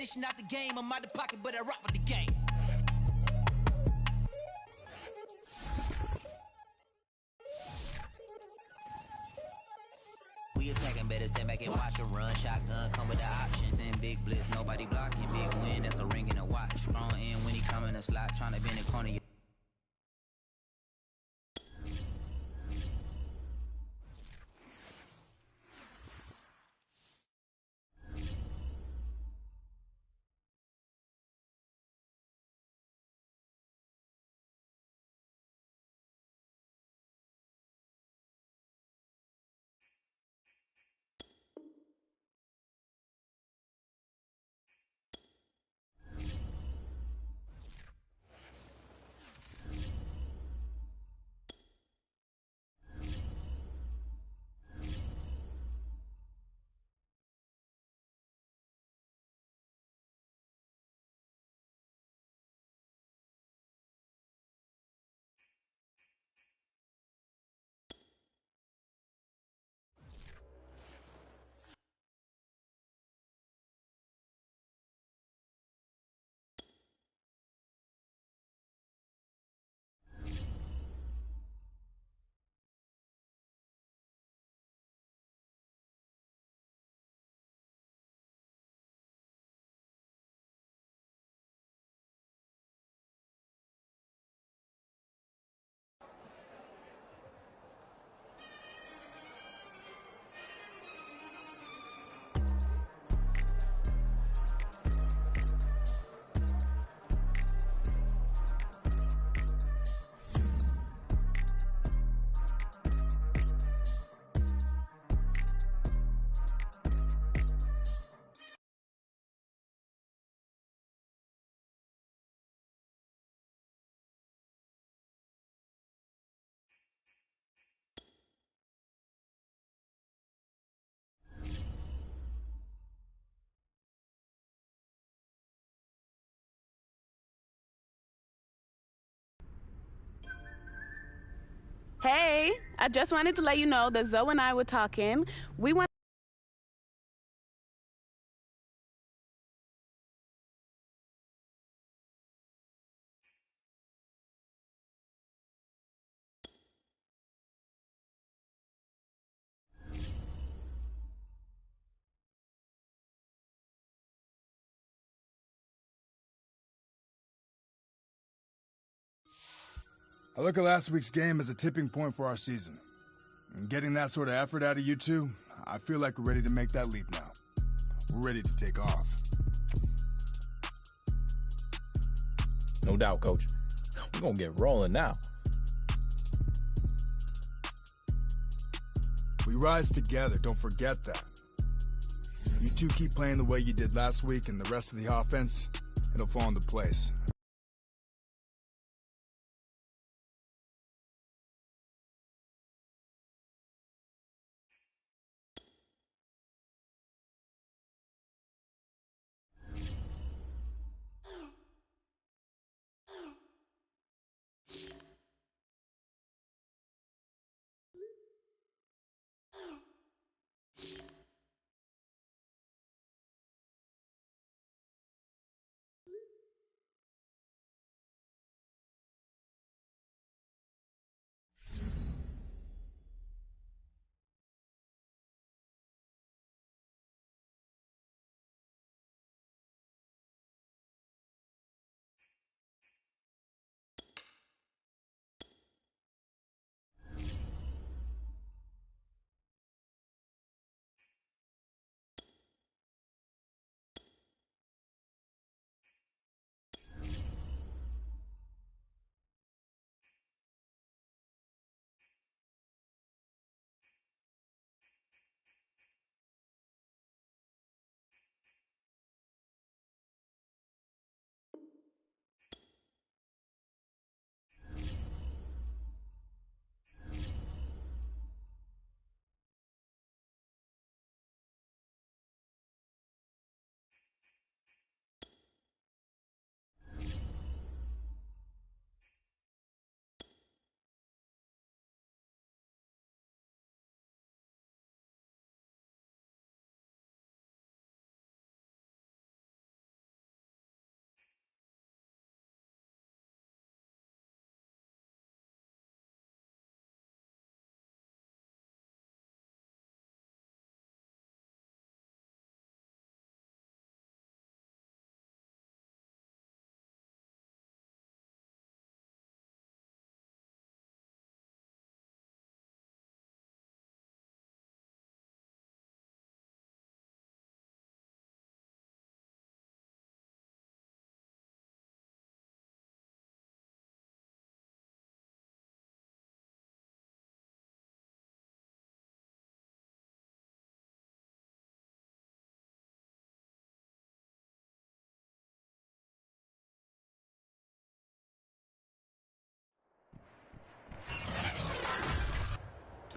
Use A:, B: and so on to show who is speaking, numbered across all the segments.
A: dishing out the game. I'm out the pocket, but I rock with the game. We attacking, better sit back and watch a run. Shotgun come with the option. Send big blitz, nobody blocking. Big win, that's a ring and a watch. Strong in when he come in the slot, trying to bend the corner.
B: Hey, I just wanted to let you know that Zoe and I were talking. We want
C: I look at last week's game as a tipping point for our season. And getting that sort of effort out of you two, I feel like we're ready to make that leap now. We're ready to take off.
D: No doubt, Coach. We're gonna get rolling now.
C: We rise together, don't forget that. You two keep playing the way you did last week, and the rest of the offense, it'll fall into place.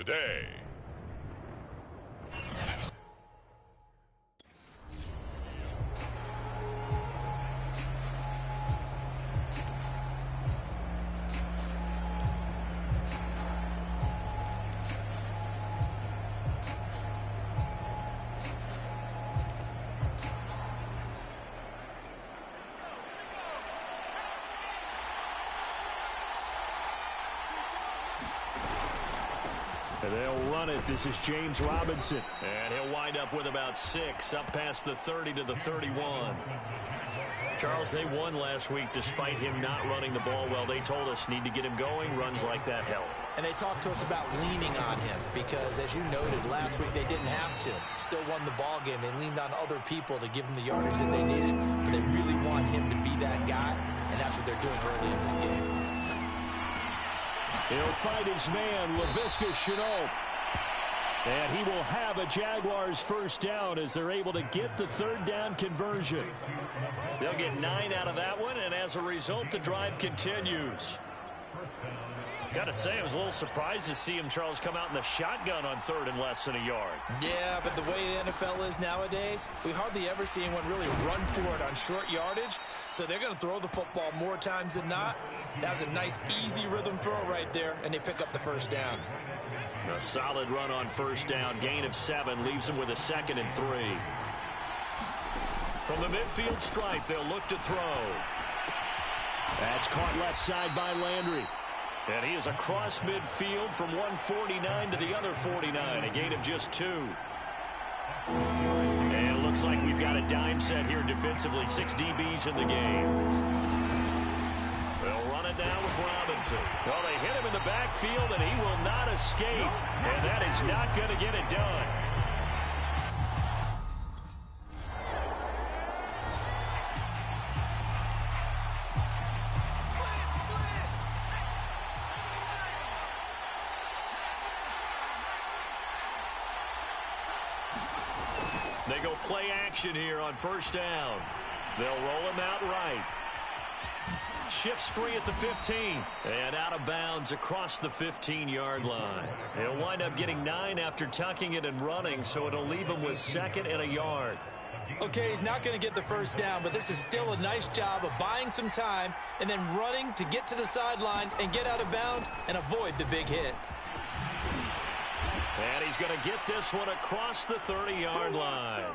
E: day.
F: And they'll run it. This is James Robinson. And he'll wind up with about 6, up past the 30 to the 31. Charles, they won last week despite him not running the ball well. They told us need to get him going. Runs like that help.
G: And they talked to us about leaning on him because, as you noted, last week they didn't have to. Still won the ball game. They leaned on other people to give them the yardage that they needed, but they really want him to be that guy, and that's what they're doing early in this game.
F: He'll fight his man, Laviska Shenault. And he will have a Jaguars first down as they're able to get the third down conversion. They'll get 9 out of that one, and as a result, the drive continues. Got to say, I was a little surprised to see him, Charles, come out in the shotgun on 3rd and less than a yard.
G: Yeah, but the way the NFL is nowadays, we hardly ever see anyone really run for it on short yardage. So they're going to throw the football more times than not. That was a nice, easy rhythm throw right there, and they pick up the first down.
F: A solid run on first down. Gain of 7 leaves them with a 2nd and 3. From the midfield stripe, they'll look to throw. That's caught left side by Landry. And he is across midfield from one 49 to the other 49. A gain of just 2. And it looks like we've got a dime set here defensively. 6 DBs in the game. They'll run it now with Robinson. Well, they hit him in the backfield, and he will not escape. And that is not going to get it done. They go play action here on first down. They'll roll him out right. Shifts free at the 15. And out of bounds across the 15-yard line. He'll wind up getting 9 after tucking it and running, so it'll leave him with 2nd and a yard.
G: Okay, he's not going to get the first down, but this is still a nice job of buying some time and then running to get to the sideline and get out of bounds and avoid the big hit.
F: And he's going to get this one across the 30-yard line.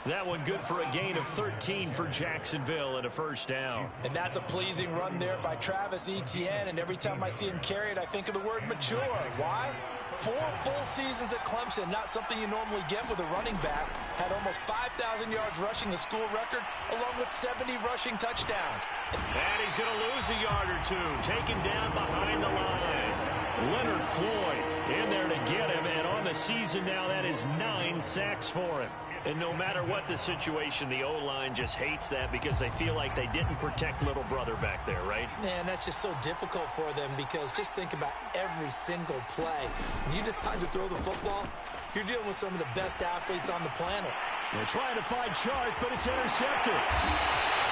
F: That one good for a gain of 13 for Jacksonville and a first down.
G: And that's a pleasing run there by Travis Etienne, and every time I see him carry it, I think of the word mature. Why? 4 full seasons at Clemson, not something you normally get with a running back. Had almost 5,000 yards rushing, the school record, along with 70 rushing touchdowns.
F: And he's going to lose a yard or 2, taken down behind the line. Leonard Floyd in there to get him, and on the season now, that is 9 sacks for him. And no matter what the situation, the O-line just hates that because they feel like they didn't protect little brother back there, right?
G: Man, that's just so difficult for them because just think about every single play. When you decide to throw the football, you're dealing with some of the best athletes on the planet.
F: They're trying to find Chark, but it's intercepted.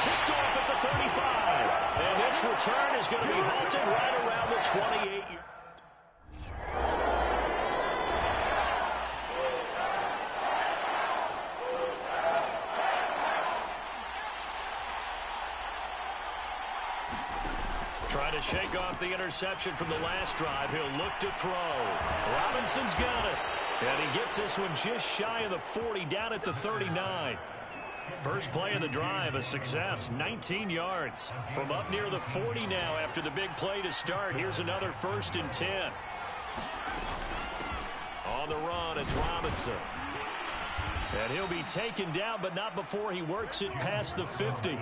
F: Picked off at the 35. And this return is going to be halted right around the 28. Trying to shake off the interception from the last drive. He'll look to throw. Robinson's got it. And he gets this one just shy of the 40, down at the 39. First play of the drive, a success, 19 yards. From up near the 40 now after the big play to start. Here's another 1st and 10. On the run, it's Robinson. And he'll be taken down, but not before he works it past the 50.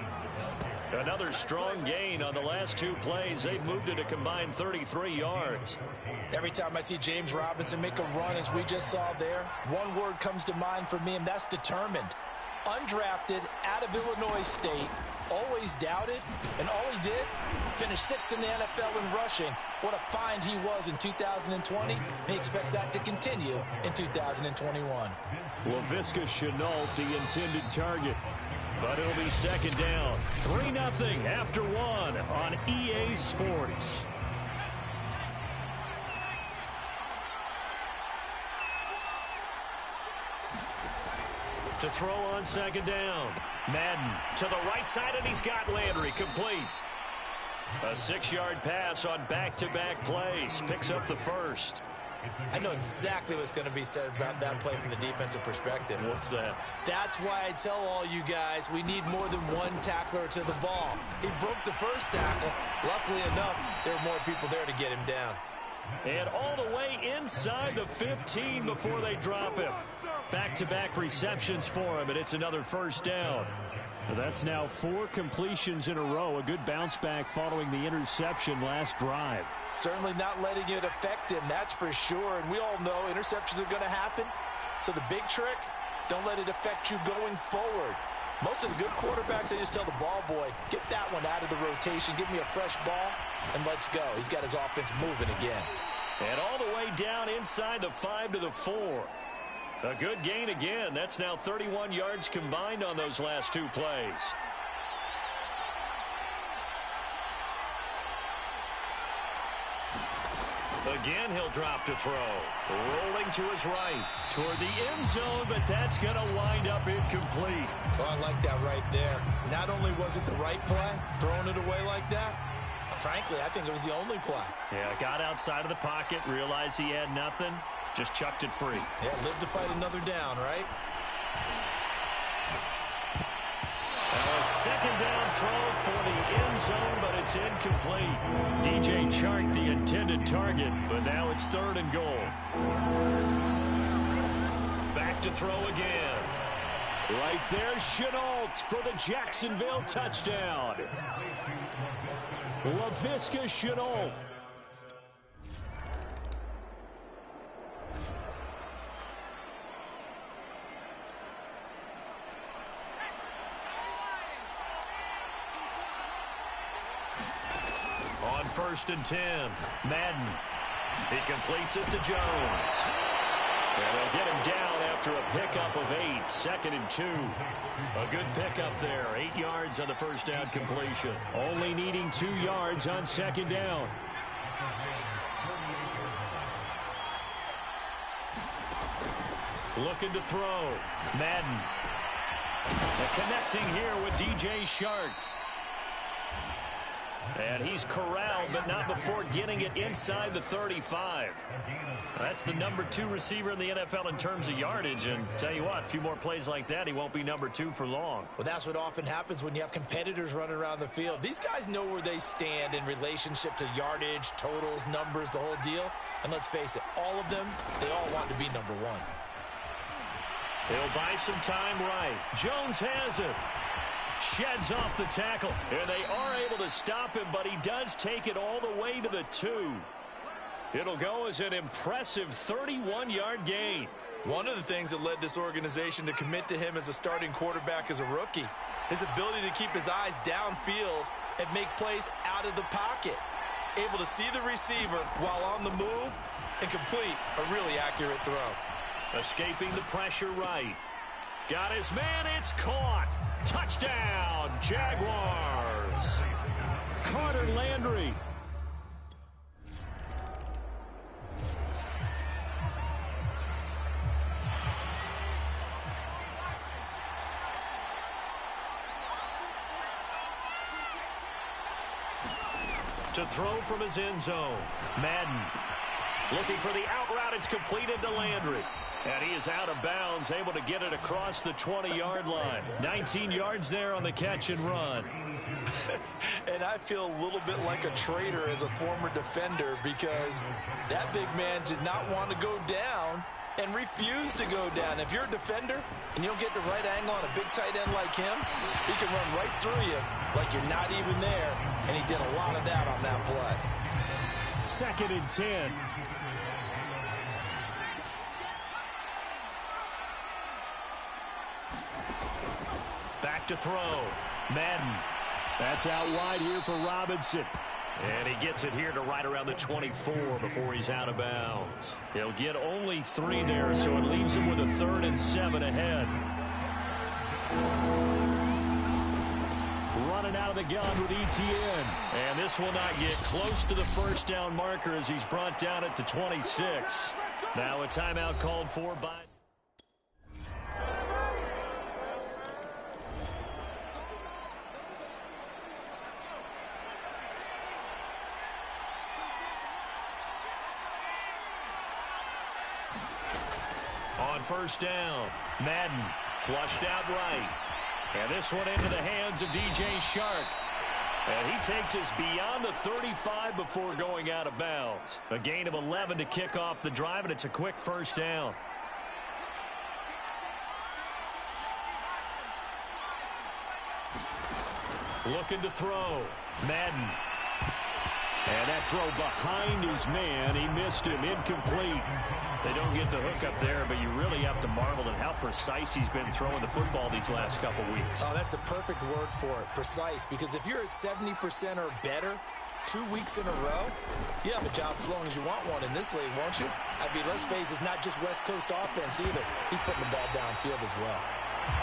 F: Another strong gain on the last 2 plays. They've moved it a combined 33 yards.
G: Every time I see James Robinson make a run, as we just saw there, one word comes to mind for me, and that's determined. Undrafted, out of Illinois State, always doubted, and all he did, finished 6th in the NFL in rushing. What a find he was in 2020, and he expects that to continue in 2021.
F: Laviska Shenault, the intended target. But it'll be 2nd down. 3-0 after 1 on EA Sports. To throw on second down. Madden to the right side, and he's got Landry complete. A 6-yard pass on back-to-back plays. Picks up the first.
G: I know exactly what's going to be said about that play from the defensive perspective.
F: What's that?
G: That's why I tell all you guys we need more than one tackler to the ball. He broke the first tackle. Luckily enough, there were more people there to get him down.
F: And all the way inside the 15 before they drop him. Back-to-back receptions for him, and it's another first down. That's now 4 completions in a row. A good bounce back following the interception last drive.
G: Certainly not letting it affect him, that's for sure. And we all know interceptions are going to happen. So the big trick, don't let it affect you going forward. Most of the good quarterbacks, they just tell the ball boy, get that one out of the rotation, give me a fresh ball, and let's go. He's got his offense moving again.
F: And all the way down inside the 5 to the 4. A good gain again. That's now 31 yards combined on those last 2 plays. Again, he'll drop to throw. Rolling to his right. Toward the end zone, but that's going to wind up incomplete.
G: Oh, I like that right there. Not only was it the right play, throwing it away like that, frankly, I think it was the only play.
F: Yeah, got outside of the pocket, realized he had nothing, just chucked it free.
G: Yeah, live to fight another down, right?
F: A second down throw for the end zone, but it's incomplete. DJ Chark, the intended target, but now it's 3rd and goal. Back to throw again. Right there, Chenault for the Jacksonville touchdown. Laviska Chenault. On 1st and 10, Madden. He completes it to Jones. And they'll get him down after a pickup of 8, 2nd and 2. A good pickup there, 8 yards on the first down completion. Only needing 2 yards on 2nd down. Looking to throw. Madden. Connecting here with DJ Chark. And he's corralled, but not before getting it inside the 35. That's the number 2 receiver in the NFL in terms of yardage. And tell you what, a few more plays like that, he won't be number 2 for long.
G: Well, that's what often happens when you have competitors running around the field. These guys know where they stand in relationship to yardage, totals, numbers, the whole deal. And let's face it, all of them, they all want to be number 1.
F: He'll buy some time right. Jones has it. Sheds off the tackle, and they are able to stop him, but he does take it all the way to the 2. It'll go as an impressive 31-yard gain.
G: One of the things that led this organization to commit to him as a starting quarterback as a rookie, his ability to keep his eyes downfield and make plays out of the pocket. Able to see the receiver while on the move and complete a really accurate throw.
F: Escaping the pressure right. Got his man, it's caught. Touchdown, Jaguars. Carter Landry. To throw from his end zone. Madden. Looking for the out route. It's completed to Landry. And he is out of bounds, able to get it across the 20-yard line. 19 yards there on the catch and run.
G: And I feel a little bit like a traitor as a former defender because that big man did not want to go down and refused to go down. If you're a defender and you don't get the right angle on a big tight end like him, he can run right through you like you're not even there. And he did a lot of that on that play.
F: 2nd and 10. Back to throw. Madden. That's out wide here for Robinson. And he gets it here to right around the 24 before he's out of bounds. He'll get only 3 there, so it leaves him with a 3rd and 7 ahead. Running out of the gun with ETN. And this will not get close to the first down marker as he's brought down at the 26. Now a timeout called for by... on first down. Madden flushed out right. And this one into the hands of DJ Shark. And he takes us beyond the 35 before going out of bounds. A gain of 11 to kick off the drive, and it's a quick first down. Looking to throw. Madden. And that throw behind his man. He missed him. Incomplete. They don't get the hook up there, but you really have to marvel at how precise he's been throwing the football these last couple weeks.
G: Oh, that's the perfect word for it, precise. Because if you're at 70% or better 2 weeks in a row, you have a job as long as you want one in this league, won't you? I mean, let's face it, it's not just West Coast offense either. He's putting the ball downfield as well.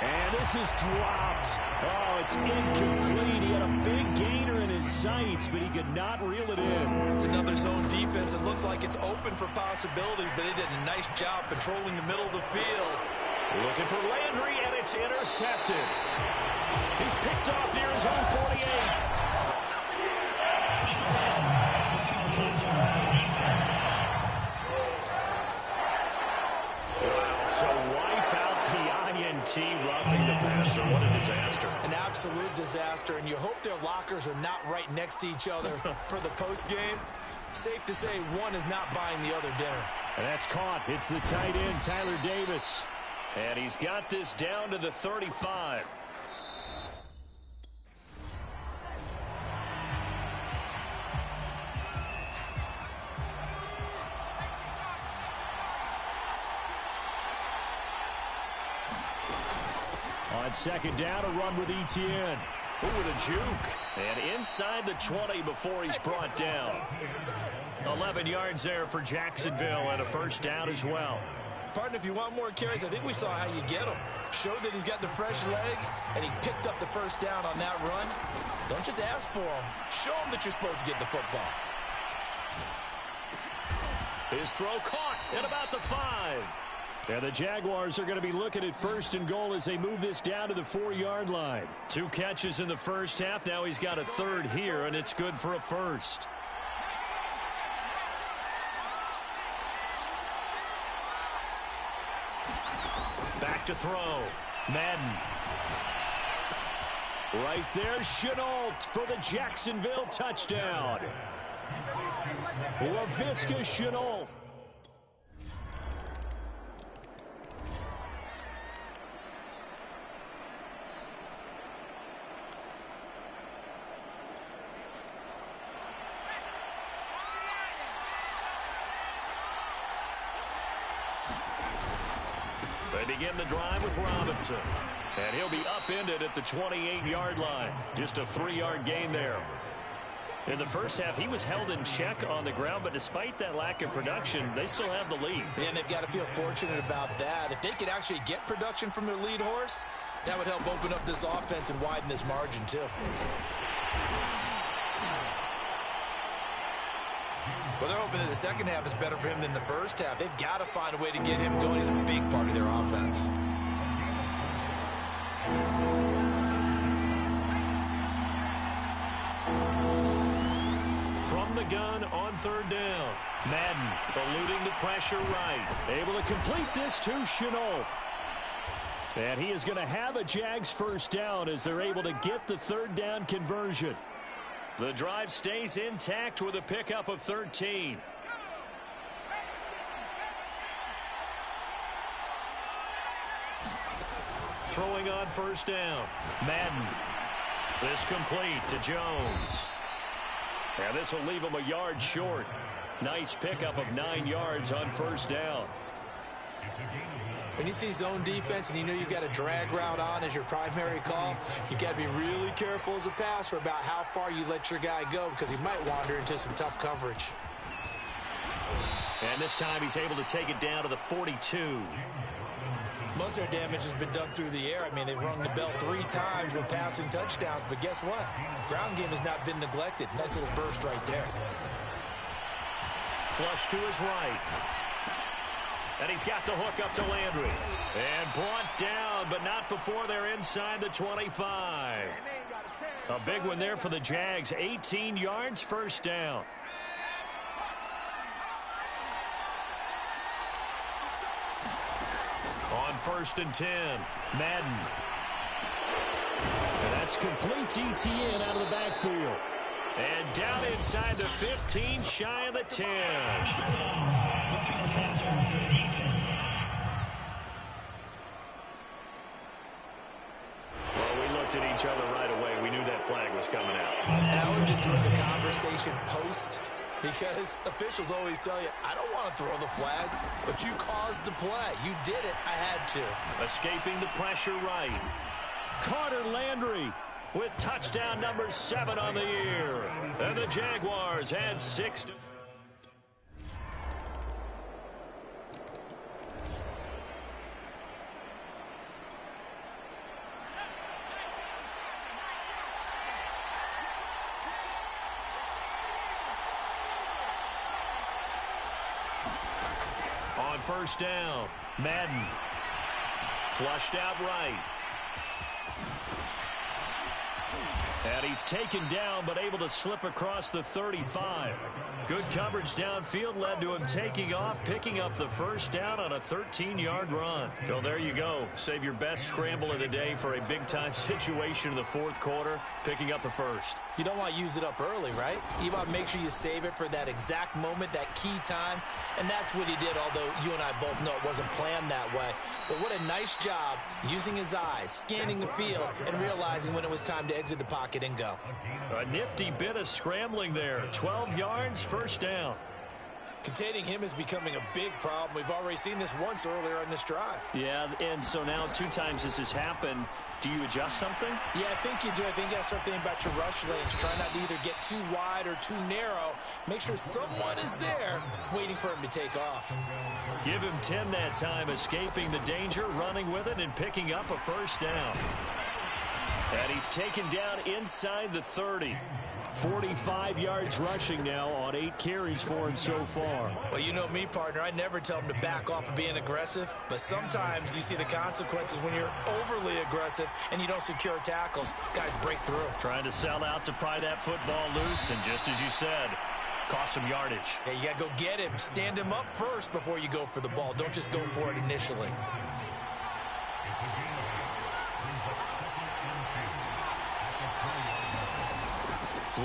F: And this is dropped. Oh, it's incomplete. He had a big gainer in his sights, but he could not reel it in.
G: It's another zone defense. It looks like it's open for possibilities, but they did a nice job patrolling the middle of the field.
F: Looking for Landry, and it's intercepted. He's picked off near his own 48. Wow, so wipe out the INT roughing the passer. What a disaster.
G: An absolute disaster, and you hope their lockers are not right next to each other for the postgame. Safe to say one is not buying the other dinner.
F: And that's caught. It's the tight end, Tyler Davis. And he's got this down to the 35. On second down, a run with Etienne. Ooh, with a juke. And inside the 20 before he's brought down. 11 yards there for Jacksonville and a first down as well.
G: Partner, if you want more carries, I think we saw how you get them. Showed that he's got the fresh legs, and he picked up the first down on that run. Don't just ask for them. Show them that you're supposed to get the football.
F: His throw caught at about the 5. And the Jaguars are going to be looking at first and goal as they move this down to the 4-yard line. 2 catches in the first half. Now he's got a third here, and it's good for a first. Back to throw. Madden. Right there, Chenault for the Jacksonville touchdown. LaVisca Chenault. They begin the drive with Robinson. And he'll be upended at the 28-yard line. Just a 3-yard gain there. In the first half, he was held in check on the ground, but despite that lack of production, they still have the lead.
G: And they've got to feel fortunate about that. If they could actually get production from their lead horse, that would help open up this offense and widen this margin, too. Well, they're hoping that the second half is better for him than the first half. They've got to find a way to get him going. He's a big part of their offense.
F: From the gun on third down. Madden eluding the pressure right. Able to complete this to Chenault. And he is going to have a Jags first down as they're able to get the third down conversion. The drive stays intact with a pickup of 13. Throwing on first down. Madden. This complete to Jones. And this will leave him a yard short. Nice pickup of 9 yards on first down.
G: When you see zone defense and you know you've got a drag route on as your primary call, you've got to be really careful as a passer about how far you let your guy go because he might wander into some tough coverage.
F: And this time he's able to take it down to the 42.
G: Most of their damage has been done through the air. I mean, they've rung the bell 3 times with passing touchdowns, but guess what? Ground game has not been neglected. Nice little burst right there.
F: Flush to his right. And he's got the hook up to Landry. And brought down, but not before they're inside the 25. A big one there for the Jags. 18 yards, first down. On 1st and 10, Madden. And that's complete to Etienne out of the backfield. And down inside the 15, shy of the 10. Well, we looked at each other right away. We knew that flag was coming out.
G: And I always enjoy the conversation post, because officials always tell you, I don't want to throw the flag, but you caused the play. You did it. I had to.
F: Escaping the pressure right. Carter Landry with touchdown number 7 on the year. And the Jaguars had 6 to... On 1st down, Madden. Flushed out right. And he's taken down, but able to slip across the 35. Good coverage downfield led to him taking off, picking up the 1st down on a 13-yard run. So there you go. Save your best scramble of the day for a big-time situation in the 4th quarter, picking up the 1st.
G: You don't want to use it up early, right? You want to make sure you save it for that exact moment, that key time. And that's what he did, although you and I both know it wasn't planned that way. But what a nice job using his eyes, scanning the field, and realizing when it was time to exit the pocket and go.
F: A nifty bit of scrambling there. 12 yards, 1st down.
G: Containing him is becoming a big problem. We've already seen this once earlier in this drive.
F: Yeah, and so now 2 times this has happened. Do you adjust something?
G: Yeah, I think you do. I think you got to start thinking about your rush lanes. Try not to either get too wide or too narrow. Make sure someone is there waiting for him to take off.
F: Give him 10 that time, escaping the danger, running with it, and picking up a 1st down. And he's taken down inside the 30. 45 yards rushing now on 8 carries for him so far.
G: Well, you know me, partner. I never tell him to back off of being aggressive, but sometimes you see the consequences when you're overly aggressive and you don't secure tackles. Guys break through.
F: Trying to sell out to pry that football loose, and just as you said, cost some yardage.
G: Yeah, you got to go get him. Stand him up first before you go for the ball. Don't just go for it initially.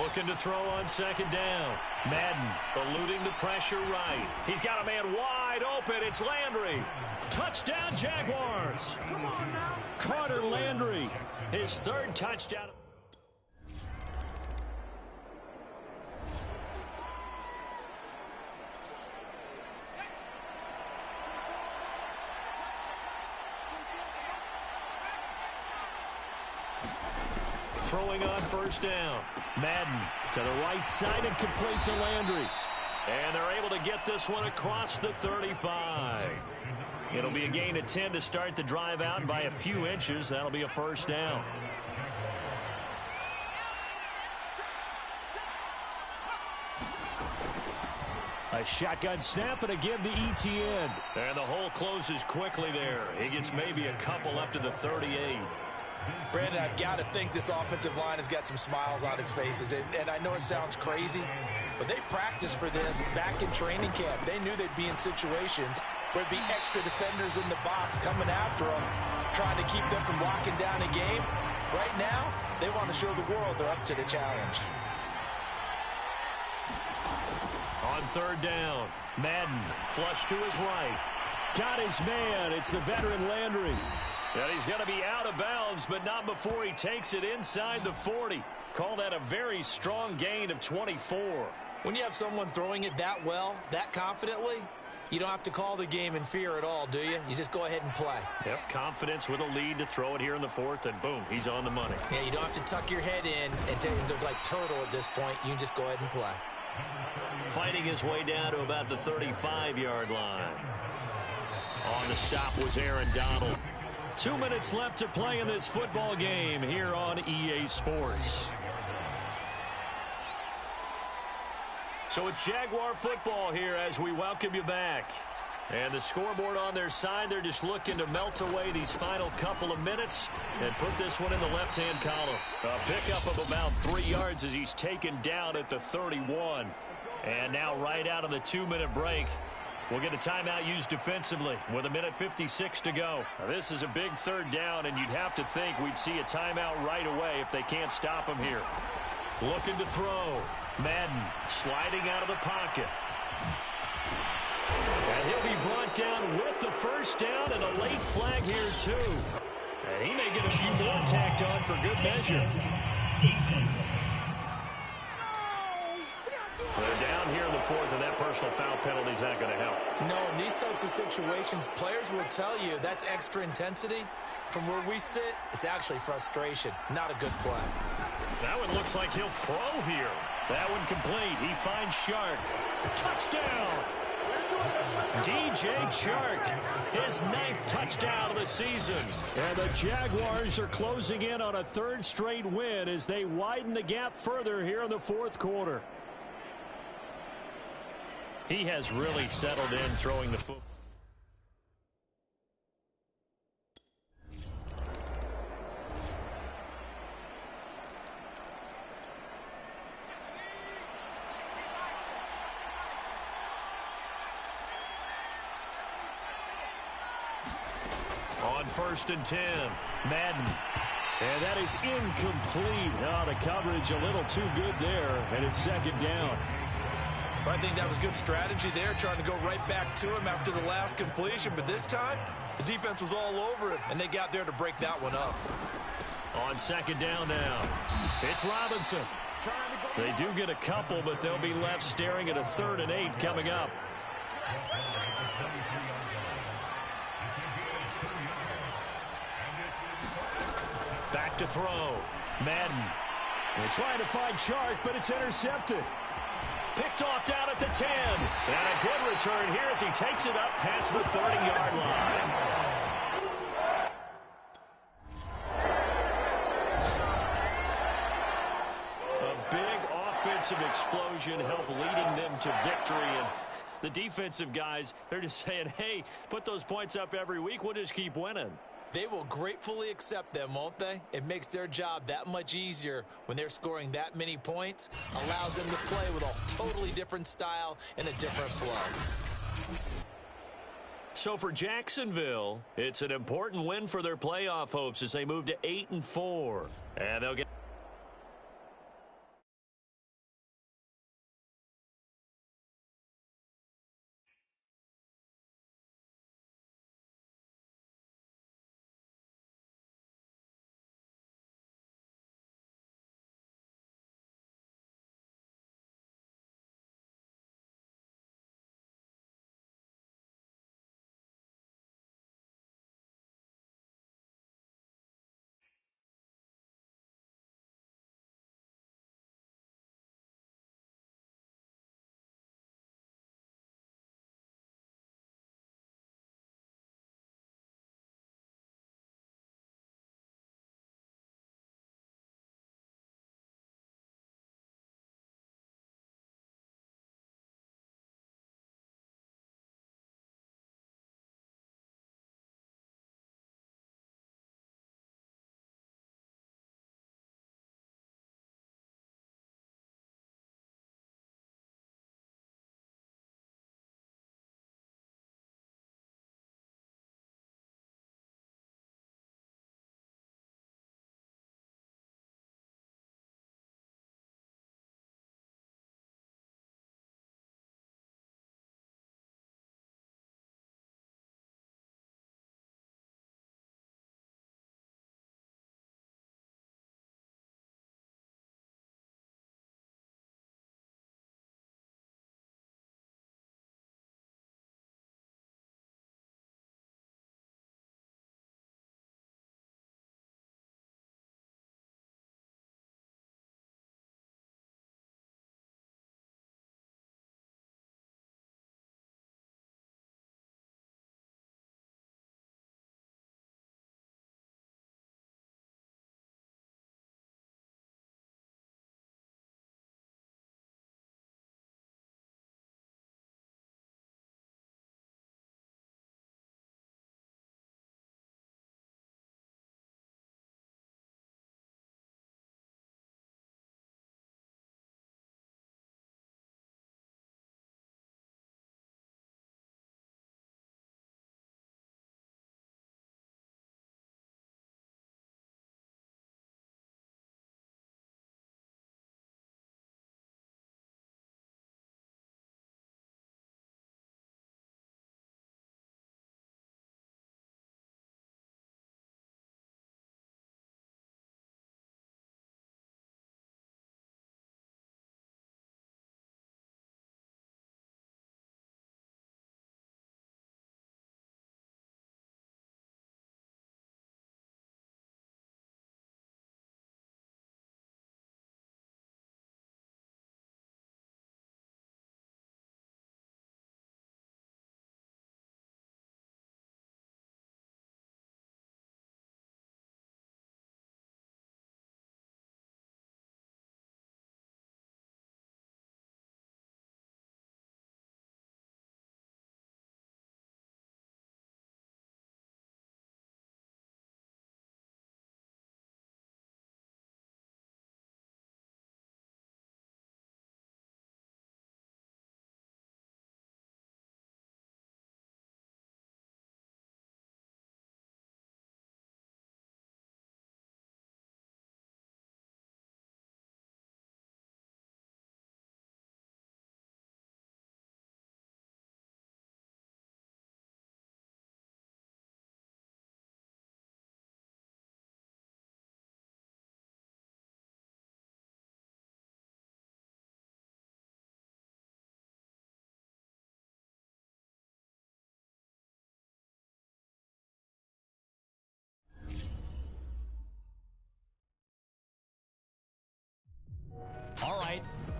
F: Looking to throw on 2nd down. Madden eluding the pressure right. He's got a man wide open. It's Landry. Touchdown, Jaguars. Come on now. Carter Landry, his 3rd touchdown. Throwing on 1st down. Madden to the right side and complete to Landry. And they're able to get this one across the 35. It'll be a gain of 10 to start the drive out, and by a few inches, that'll be a 1st down. A shotgun snap and a give to Etienne. And the hole closes quickly there. He gets maybe a couple up to the 38.
G: Brandon, I've got to think this offensive line has got some smiles on its faces. And I know it sounds crazy, but they practiced for this back in training camp. They knew they'd be in situations where there'd be extra defenders in the box coming after them, trying to keep them from locking down a game. Right now, they want to show the world they're up to the challenge.
F: On 3rd down, Madden flush to his right. Got his man. It's the veteran Landry. And he's going to be out of bounds, but not before he takes it inside the 40. Call that a very strong gain of 24.
G: When you have someone throwing it that well, that confidently, you don't have to call the game in fear at all, do you? You just go ahead and play.
F: Yep, confidence with a lead to throw it here in the 4th, and boom, he's on the money.
G: Yeah, you don't have to tuck your head in and look like turtle at this point. You can just go ahead and play.
F: Fighting his way down to about the 35-yard line. On the stop was Aaron Donald. 2 minutes left to play in this football game here on EA Sports. So it's Jaguar football here as we welcome you back. And the scoreboard on their side, they're just looking to melt away these final couple of minutes and put this one in the left-hand column. A pickup of about 3 yards as he's taken down at the 31. And now right out of the 2-minute break, We'll get a timeout used defensively with 1:56 to go. Now, this is a big third down, and you'd have to think we'd see a timeout right away if they can't stop him here. Looking to throw. Madden sliding out of the pocket. And he'll be brought down with the first down and a late flag here, too. And he may get a few more tacked on for good measure. They're down here in the fourth, and that personal foul penalty is not going to help.
G: No, in these types of situations, players will tell you that's extra intensity. From where we sit, it's actually frustration, not a good play.
F: That one looks like he'll throw here. That one complete. He finds Shark. Touchdown! DJ Chark, his 9th touchdown of the season. And the Jaguars are closing in on a 3rd straight win as they widen the gap further here in the 4th quarter. He has really settled in throwing the football. On 1st and 10, Madden. And that is incomplete. Oh, the coverage a little too good there, and it's 2nd down.
G: I think that was good strategy there, trying to go right back to him after the last completion. But this time, the defense was all over him, and they got there to break that one up.
F: On 2nd down now, it's Robinson. They do get a couple, but they'll be left staring at a 3rd and 8 coming up. Back to throw. Madden. They're trying to find Chark, but it's intercepted. Picked off down at the 10. And a good return here as he takes it up past the 30-yard line. A big offensive explosion helped leading them to victory. And the defensive guys, they're just saying, hey, put those points up every week. We'll just keep winning.
G: They will gratefully accept them, won't they? It makes their job that much easier when they're scoring that many points. Allows them to play with a totally different style and a different flow.
F: So for Jacksonville, it's an important win for their playoff hopes as they move to 8-4. And they'll get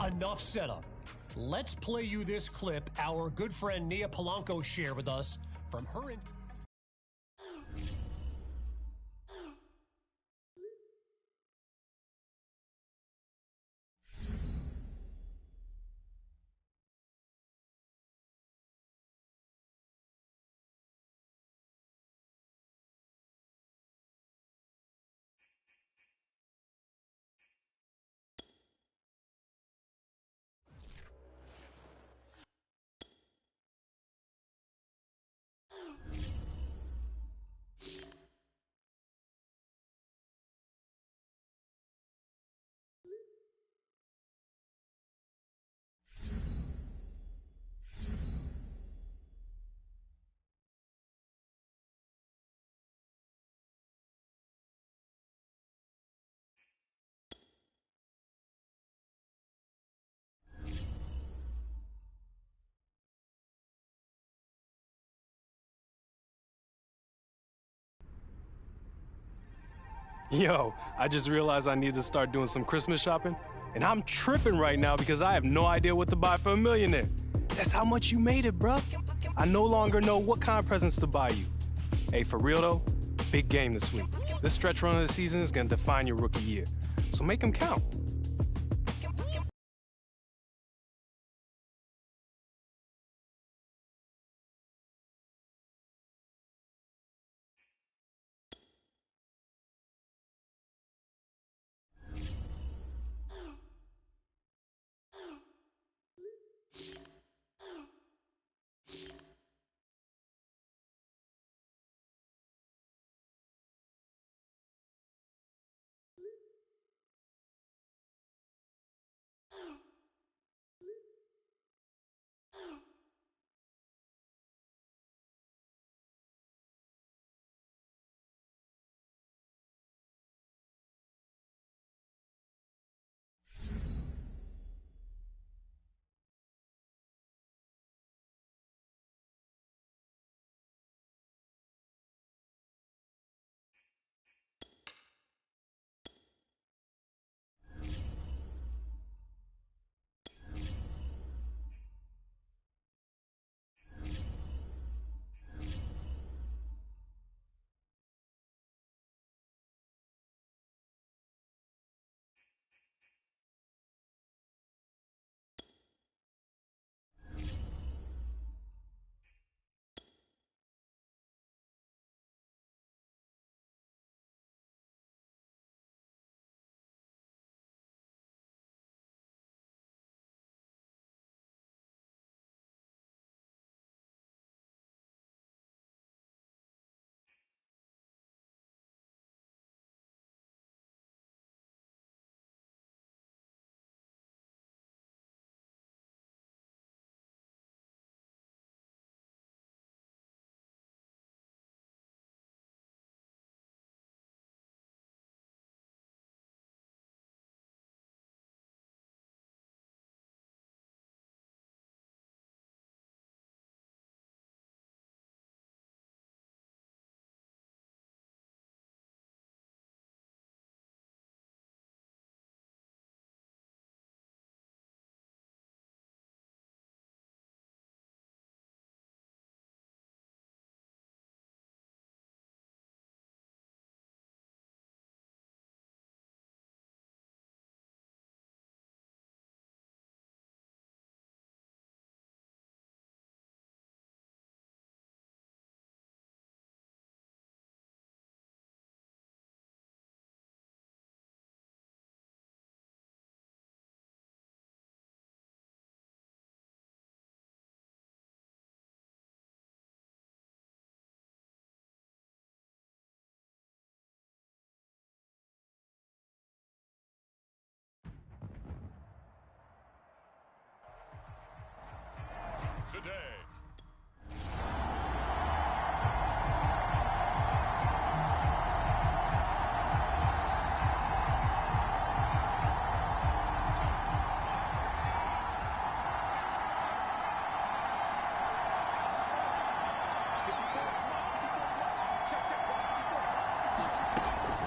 E: enough setup. Let's play you this clip our good friend Nia Polanco shared with us from her...
H: Yo, I just realized I need to start doing some Christmas shopping, and I'm tripping right now because I have no idea what to buy for a millionaire. That's how much you made it, bruh. I no longer know what kind of presents to buy you. Hey, for real though, big game this week. This stretch run of the season is gonna define your rookie year, so make them count.
F: Today.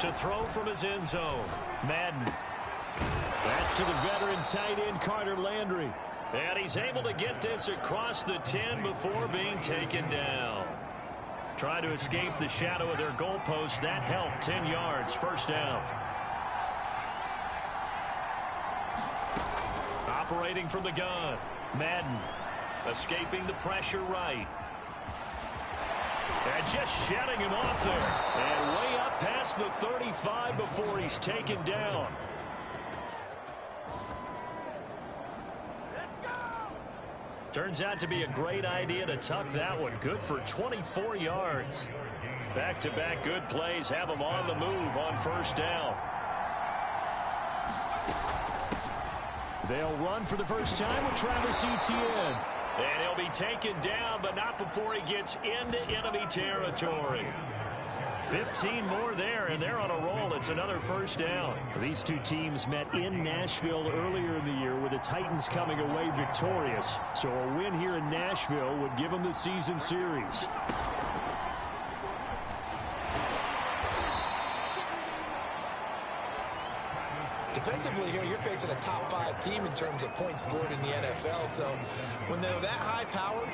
F: To throw from his end zone, Madden. That's to the veteran tight end Carter Landry. And he's able to get this across the 10 before being taken down. Trying to escape the shadow of their goalpost. That helped. 10 yards. First down. Operating from the gun. Madden escaping the pressure right. And just shutting him off there. And way up past the 35 before he's taken down. Turns out to be a great idea to tuck that one. Good for 24 yards. Back-to-back good plays have him on the move on first down. They'll run for the first time with Travis Etienne. And he'll be taken down, but not before he gets into enemy territory. 15 more there, and they're on a roll. It's another first down. These two teams met in Nashville earlier in the year with the Titans coming away victorious. So a win here in Nashville would give them the season series.
G: Defensively here, you're facing a top 5 team in terms of points scored in the NFL. So when they're that high powered,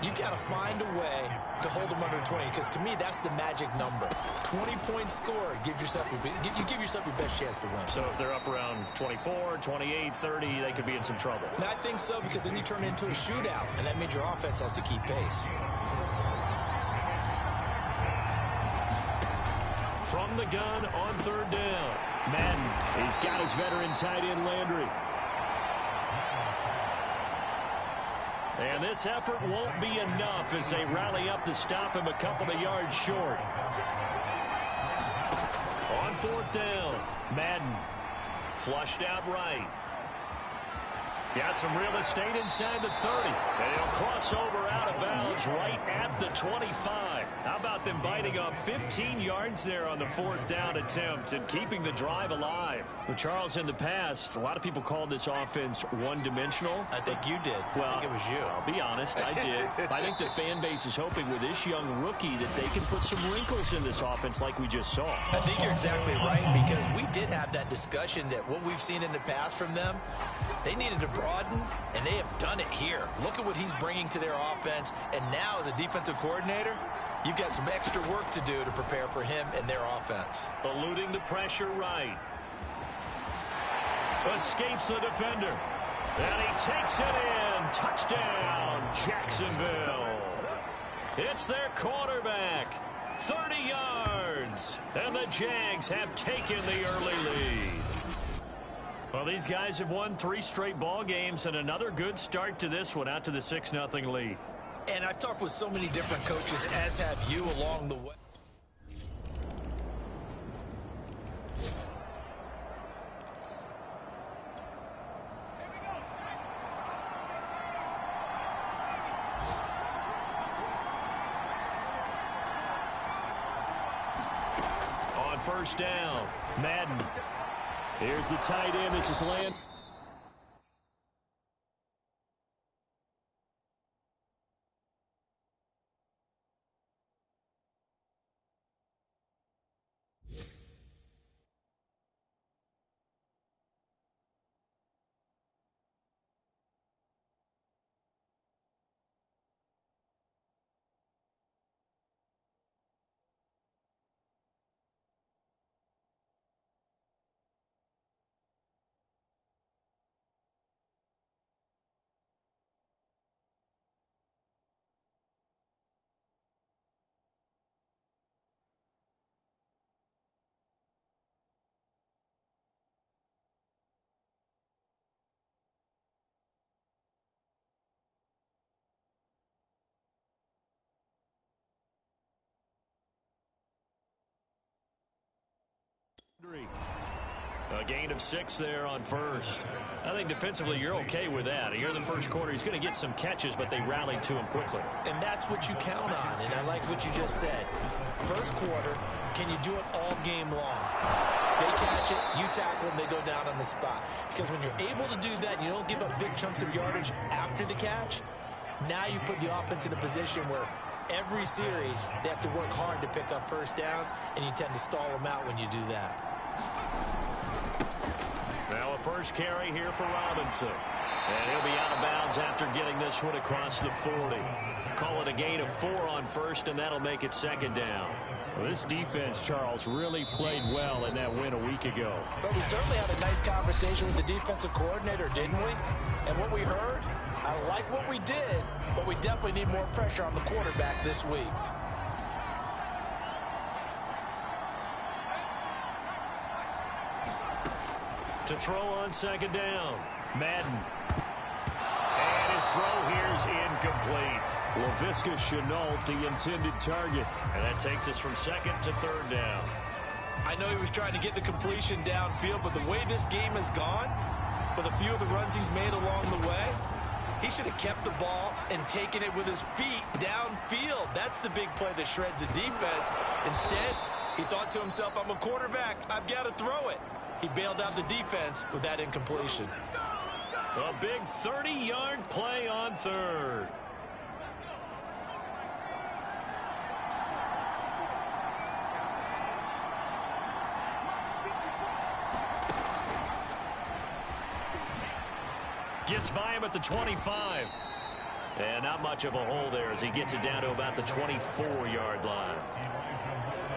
G: you've got to find a way to hold them under 20. Because to me, that's the magic number. 20 points scored gives yourself you give yourself your best chance to win.
F: So if they're up around 24, 28, 30, they could be in some trouble.
G: And I think so, because then you turn it into a shootout, and that means your offense has to keep pace.
F: From the gun on third down. Madden, he's got his veteran tight end Landry. And this effort won't be enough as they rally up to stop him a couple of yards short. On fourth down, Madden flushed out right. Got some real estate inside the 30. And he'll cross over out of bounds right at the 25. How about them biting off 15 yards there on the fourth down attempt and keeping the drive alive? Well, Charles, in the past, a lot of people called this offense one-dimensional.
G: I think you did.
F: Well,
G: I think it was you.
F: I'll be honest, I did. I think the fan base is hoping with this young rookie that they can put some wrinkles in this offense like we just saw.
G: I think you're exactly right, because we did have that discussion that what we've seen in the past from them, they needed to broaden, and they have done it here. Look at what he's bringing to their offense, and now as a defensive coordinator, you've got some extra work to do to prepare for him and their offense.
F: Eluding the pressure right. Escapes the defender. And he takes it in. Touchdown, Jacksonville. It's their quarterback. 30 yards. And the Jags have taken the early lead. Well, these guys have won 3 straight ball games, and another good start to this one, out to the 6-0 lead.
G: And I've talked with so many different coaches, as have you, along the way.
F: On first down, Madden. Here's the tight end. This is Land. A gain of 6 there on first. I think defensively you're okay with that. Here in the first quarter, he's going to get some catches, but they rallied to him quickly.
G: And that's what you count on, and I like what you just said. First quarter, can you do it all game long? They catch it, you tackle them, they go down on the spot. Because when you're able to do that, and you don't give up big chunks of yardage after the catch, now you put the offense in a position where every series they have to work hard to pick up first downs, and you tend to stall them out when you do that.
F: Now a first carry here for Robinson. And he'll be out of bounds after getting this one across the 40. Call it a gain of 4 on first, and that'll make it second down.
E: Well, this defense, Charles, really played well in that win a week ago.
G: But we certainly had a nice conversation with the defensive coordinator, didn't we? And what we heard, I like what we did, but we definitely need more pressure on the quarterback this week.
F: To throw on second down, Madden. And his throw here's incomplete. Laviska Shenault, the intended target. And that takes us from second to third down.
G: I know he was trying to get the completion downfield, but the way this game has gone, with a few of the runs he's made along the way, he should have kept the ball and taken it with his feet downfield. That's the big play that shreds the defense. Instead, he thought to himself, I'm a quarterback. I've got to throw it. He bailed out the defense with that incompletion.
F: A big 30-yard play on third. Gets by him at the 25. And not much of a hole there as he gets it down to about the 24-yard line.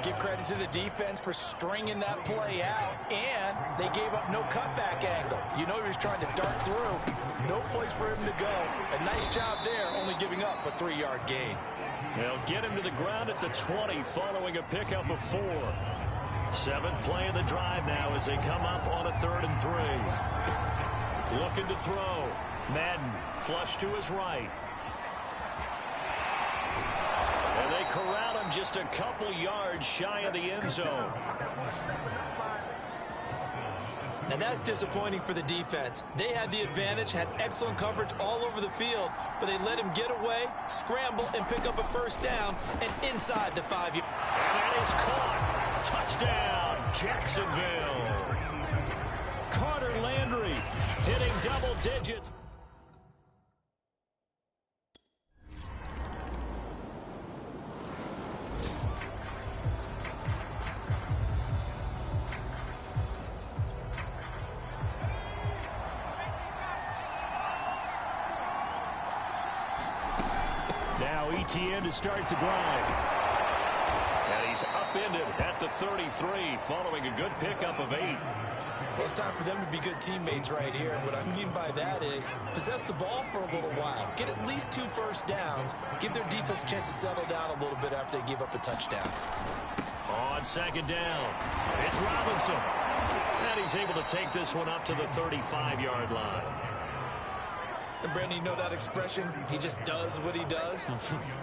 G: Give credit to the defense for stringing that play out, and they gave up no cutback angle. You know he was trying to dart through. No place for him to go. A nice job there, only giving up a 3-yard gain.
F: They'll get him to the ground at the 20 following a pickup of 4. 7th play of the drive now as they come up on a 3rd and 3. Looking to throw. Madden flush to his right. And they corral him just a couple yards shy of the end zone.
G: And that's disappointing for the defense. They had the advantage, had excellent coverage all over the field, but they let him get away, scramble, and pick up a first down, and inside the 5-yard.
F: And that is caught. Touchdown, Jacksonville. Carter Landry hitting double digits. Now ETN to start the drive. And he's upended at the 33 following a good pickup of 8.
G: Well, it's time for them to be good teammates right here. And what I mean by that is possess the ball for a little while. Get at least 2 first downs. Give their defense a chance to settle down a little bit after they give up a touchdown.
F: On second down, it's Robinson. And he's able to take this one up to the 35-yard line.
G: And Brandon, you know that expression, he just does what he does?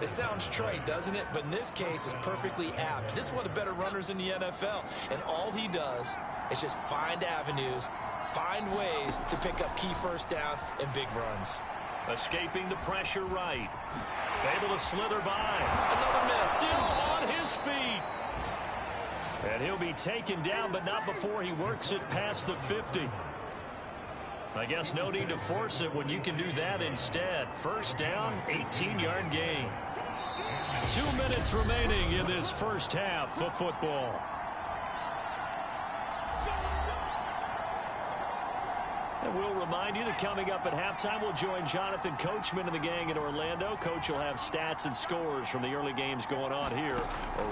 G: It sounds trite, doesn't it? But in this case, it's perfectly apt. This is one of the better runners in the NFL. And all he does is just find avenues, find ways to pick up key first downs and big runs.
F: Escaping the pressure right. Able to slither by.
G: Another miss.
F: Still on his feet. And he'll be taken down, but not before he works it past the 50. I guess no need to force it when you can do that instead. First down, 18-yard gain. 2 minutes remaining in this first half of football. And we'll remind you that coming up at halftime, we'll join Jonathan Coachman and the gang in Orlando. Coach will have stats and scores from the early games going on here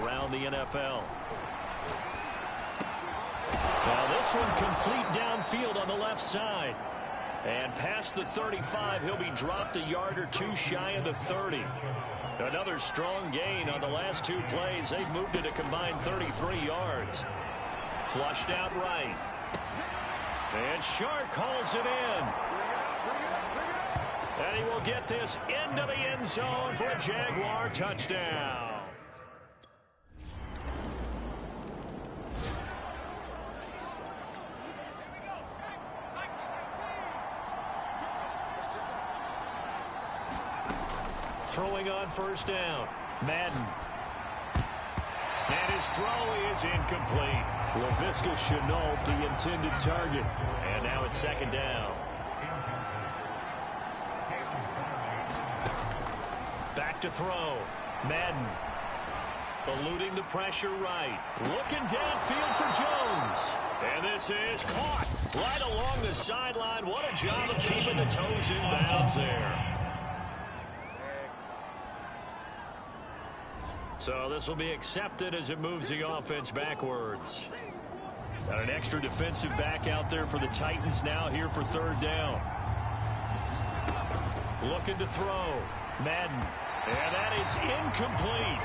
F: around the NFL. Now this one complete downfield on the left side. And past the 35, he'll be dropped a yard or 2 shy of the 30. Another strong gain on the last 2 plays. They've moved it a combined 33 yards. Flushed out right. And Shark calls it in. And he will get this into the end zone for a Jaguar touchdown. Throwing on first down. Madden. And his throw is incomplete. Laviska Shenault, the intended target. And now it's second down. Back to throw. Madden. eluding the pressure right. Looking downfield for Jones. And this is caught right along the sideline. What a job of keeping the toes in bounds there. So this will be accepted as it moves the offense backwards. Got an extra defensive back out there for the Titans now here for third down. Looking to throw. Madden. And that is incomplete.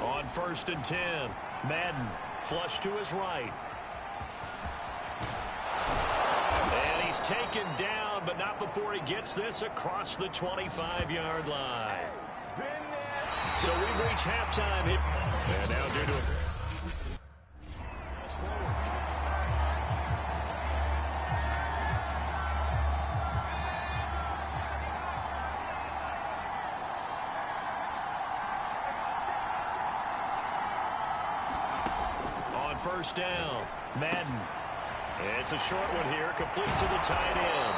F: On 1st and 10. Madden. Flush to his right. And he's taken down, but not before he gets this across the 25-yard line. So we've reached halftime. And now due to on 1st down, Madden. It's a short one here, complete to the tight end.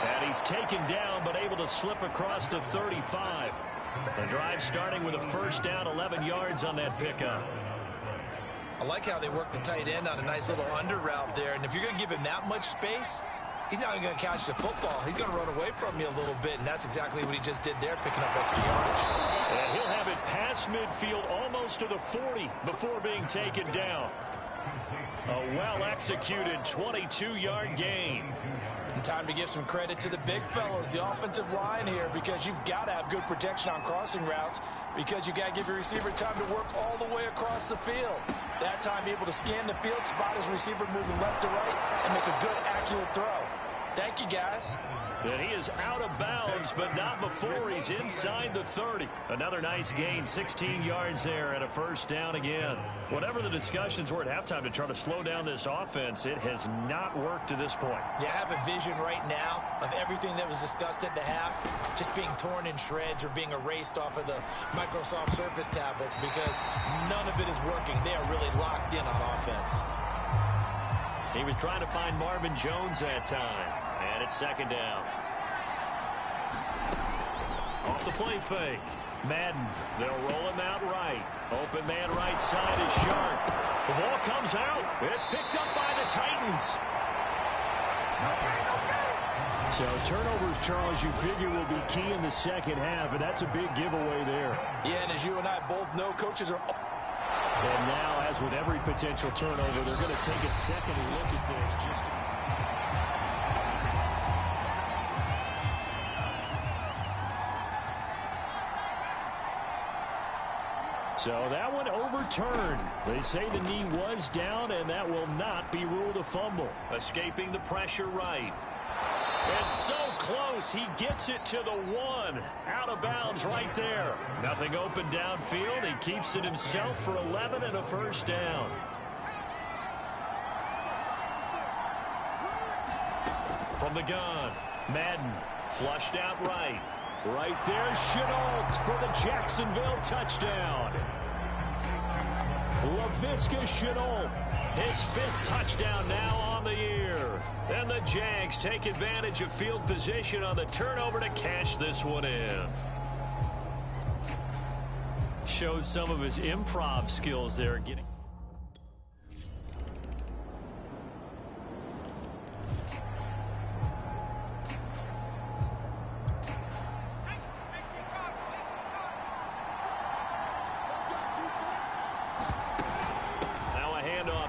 F: And he's taken down, but able to slip across the 35. The drive starting with a 1st down, 11 yards on that pickup.
G: I like how they work the tight end on a nice little under route there. And if you're going to give him that much space, he's not going to catch the football. He's going to run away from you a little bit, and that's exactly what he just did there, picking up extra yardage.
F: And he'll have it past midfield, almost to the 40, before being taken down. A well-executed 22-yard gain.
G: And time to give some credit to the big fellows, the offensive line here, because you've got to have good protection on crossing routes, because you got to give your receiver time to work all the way across the field. That time able to scan the field, spot his receiver moving left to right, and make a good, accurate throw. Thank you, guys.
F: And he is out of bounds, but not before he's inside the 30. Another nice gain, 16 yards there, and a 1st down again. Whatever the discussions were at halftime to try to slow down this offense, it has not worked to this point.
G: Yeah, I have a vision right now of everything that was discussed at the half just being torn in shreds or being erased off of the Microsoft Surface tablets, because none of it is working. They are really locked in on offense.
F: He was trying to find Marvin Jones that time. And it's 2nd down. Off the play fake. Madden. They'll roll him out right. Open man right side is Sharp. The ball comes out. It's picked up by the Titans. So turnovers, Charles, you figure will be key in the second half, and that's a big giveaway there.
G: Yeah, and as you and I both know, coaches are...
F: And now, as with every potential turnover, they're going to take a second look at this just to... So that one overturned. They say the knee was down, and that will not be ruled a fumble. Escaping the pressure right. And so close, he gets it to the 1. Out of bounds right there. Nothing open downfield. He keeps it himself for 11 and a 1st down. From the gun, Madden flushed out right. Right there, Chenault for the Jacksonville touchdown. Laviska Chenault, his 5th touchdown now on the year. And the Jags take advantage of field position on the turnover to cash this one in. Showed some of his improv skills there.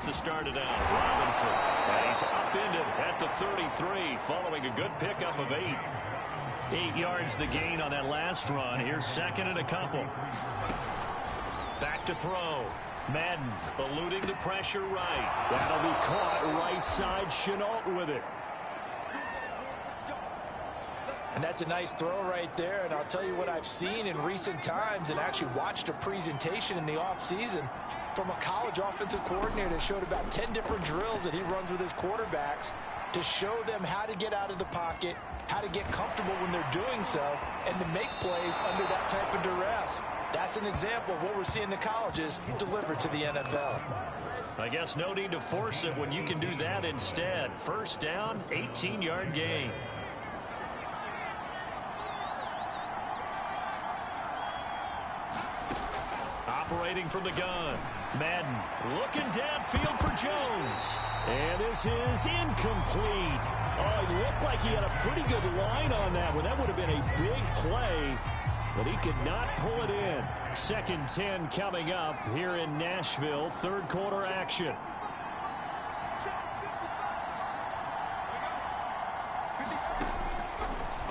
F: To start it out, Robinson. And he's upended at the 33 following a good pickup of 8. 8 yards the gain on that last run. Here's 2nd and a couple. Back to throw. Madden eluding the pressure right. That'll be caught right side. Chenault with it.
G: And that's a nice throw right there. And I'll tell you what I've seen in recent times and actually watched a presentation in the offseason from a college offensive coordinator that showed about 10 different drills that he runs with his quarterbacks to show them how to get out of the pocket, how to get comfortable when they're doing so, and to make plays under that type of duress. That's an example of what we're seeing in the colleges delivered to the NFL.
F: I guess no need to force it when you can do that instead. First down, 18-yard gain. Operating from the gun, Madden looking downfield for Jones. And this is incomplete. Oh, it looked like he had a pretty good line on that one. That would have been a big play, but he could not pull it in. 2nd and 10 coming up here in Nashville. Third quarter action.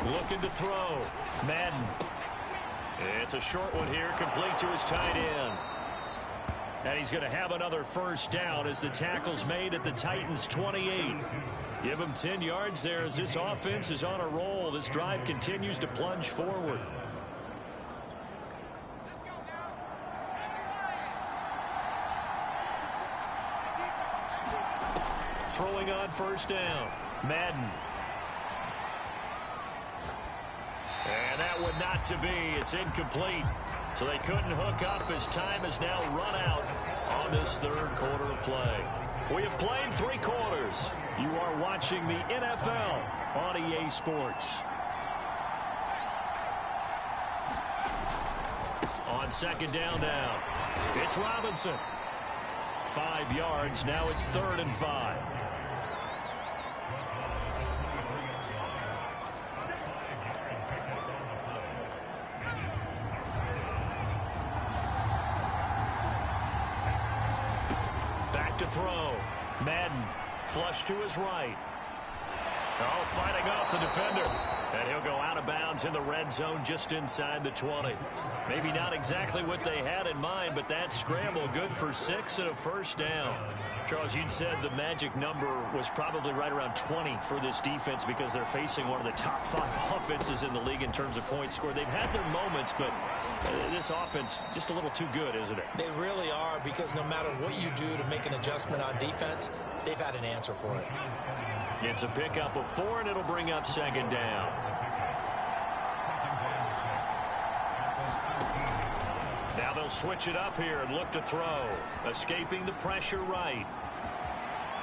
F: Looking to throw. Madden. It's a short one here, complete to his tight end. And he's going to have another first down as the tackle's made at the Titans' 28. Give him 10 yards there as this offense is on a roll. This drive continues to plunge forward. Throwing on first down. Madden. And that would not to be. It's incomplete. So they couldn't hook up as time has now run out on this third quarter of play. We have played 3 quarters. You are watching the NFL on EA Sports. On second down now, it's Robinson. 5 yards. Now it's 3rd and 5. To throw. Madden flush to his right. Oh, fighting off the defender. And he'll go out of bounds in the red zone just inside the 20. Maybe not exactly what they had in mind, but that scramble good for 6 and a first down. Charles, you'd said the magic number was probably right around 20 for this defense because they're facing one of the top 5 offenses in the league in terms of points scored. They've had their moments, but this offense just a little too good, isn't it?
G: They really are, because no matter what you do to make an adjustment on defense, they've had an answer for it.
F: It's a pickup of 4, and it'll bring up second down. Now they'll switch it up here and look to throw. Escaping the pressure right.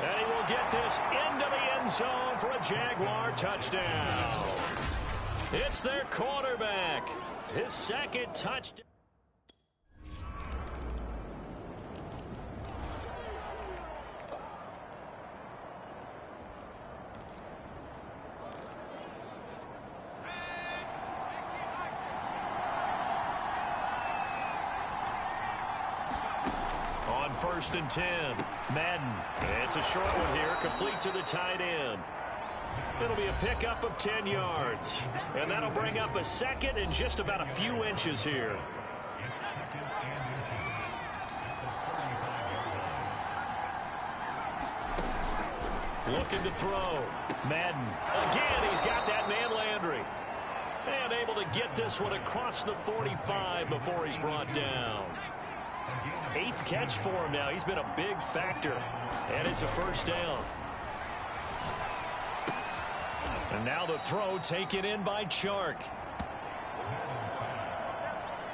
F: And he will get this into the end zone for a Jaguar touchdown. It's their quarterback. His 2nd touchdown. On 1st and 10, Madden. It's a short one here, complete to the tight end. It'll be a pickup of 10 yards. And that'll bring up a 2nd and just about a few inches here. Looking to throw. Madden. Again, he's got that man Landry. And able to get this one across the 45 before he's brought down. 8th catch for him now. He's been a big factor. And it's a first down. And now the throw taken in by Chark.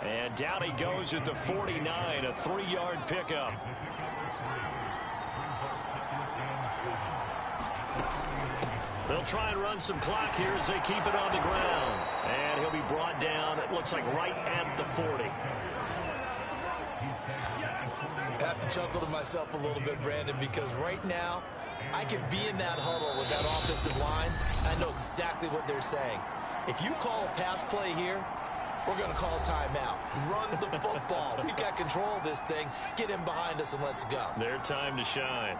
F: And down he goes at the 49, a 3-yard pickup. They'll try and run some clock here as they keep it on the ground. And he'll be brought down, it looks like right at the 40.
G: I have to chuckle to myself a little bit, Brandon, because right now, I could be in that huddle with that offensive line. I know exactly what they're saying. If you call a pass play here, we're going to call timeout. Run the football. We've got control of this thing. Get in behind us and let's go.
F: Their time to shine.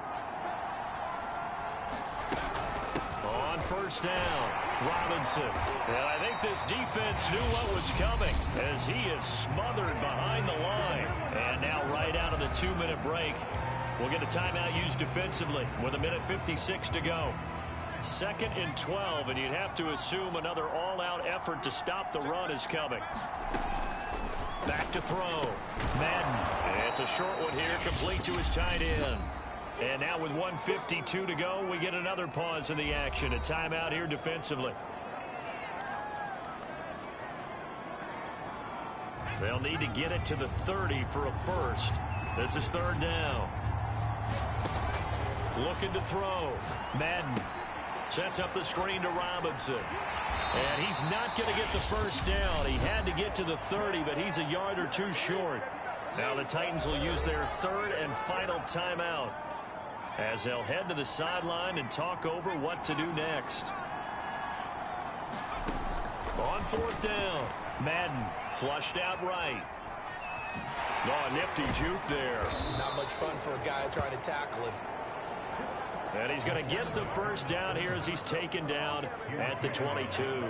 F: On first down, Robinson. And I think this defense knew what was coming as he is smothered behind the line. And now right out of the 2-minute break, we'll get a timeout used defensively with 1:56 to go. 2nd and 12, and you'd have to assume another all-out effort to stop the run is coming. Back to throw. Madden. It's a short one here, complete to his tight end. And now with 1:52 to go, we get another pause in the action. A timeout here defensively. They'll need to get it to the 30 for a first. This is third down. Looking to throw. Madden sets up the screen to Robinson. And he's not going to get the first down. He had to get to the 30, but he's a yard or two short. Now the Titans will use their third and final timeout as they'll head to the sideline and talk over what to do next. On fourth down, Madden flushed out right. Oh, nifty juke there.
G: Not much fun for a guy trying to tackle him.
F: And he's going to get the first down here as he's taken down at the 22.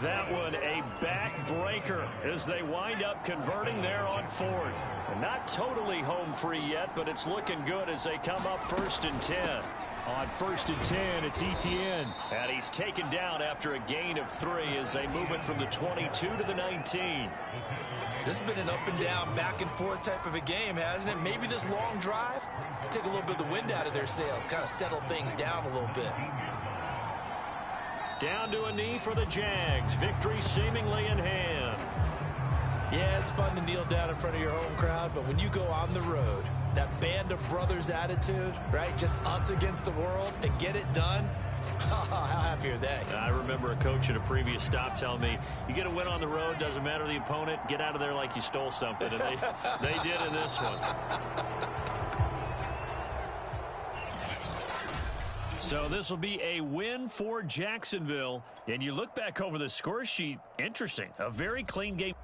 F: That one a backbreaker as they wind up converting there on fourth. And not totally home free yet, but it's looking good as they come up 1st and 10. On 1st and 10, it's ETN. And he's taken down after a gain of 3 as they move it from the 22 to the 19.
G: This has been an up and down, back and forth type of a game, hasn't it? Maybe this long drive take a little bit of the wind out of their sails, kind of settle things down a little bit.
F: Down to a knee for the Jags. Victory seemingly in hand.
G: Yeah, it's fun to kneel down in front of your home crowd, but when you go on the road, that band of brothers attitude, right? Just us against the world and get it done. How happy are they?
F: I remember a coach at a previous stop telling me, you get a win on the road, doesn't matter the opponent, get out of there like you stole something. And they did in this one. So this will be a win for Jacksonville. And you look back over the score sheet, interesting. A very clean game.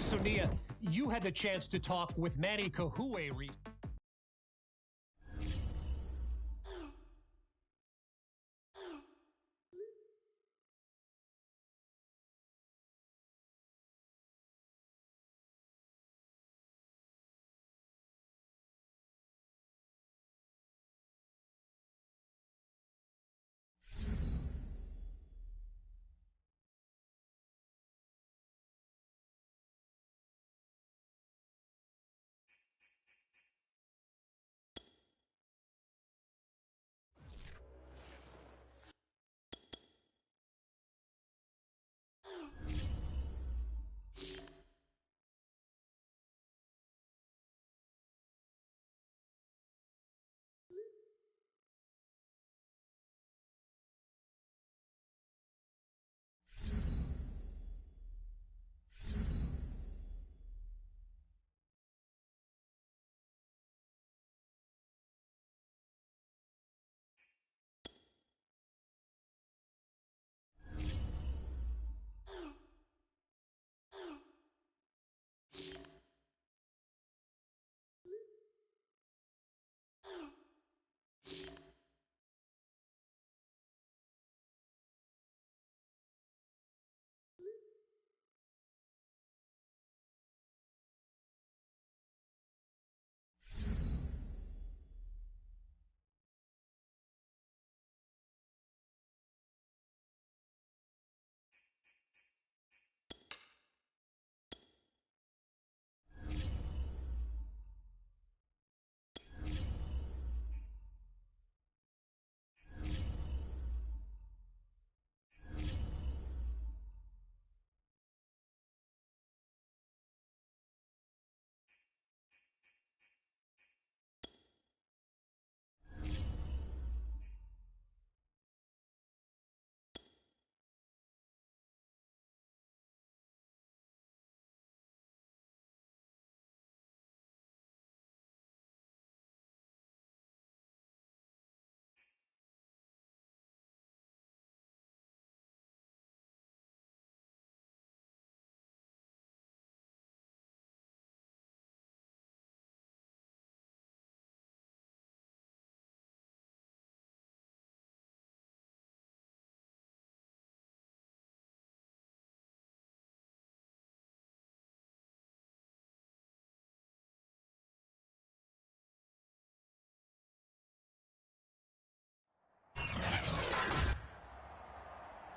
E: So, Nia, you had the chance to talk with Manny Kahue recently.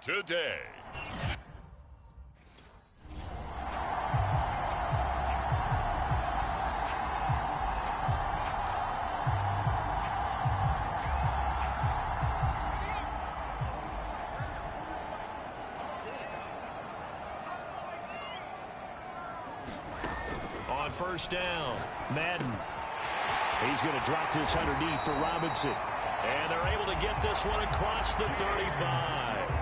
I: today.
F: On first down, Madden. He's going to drop this underneath for Robinson. And they're able to get this one across the 35.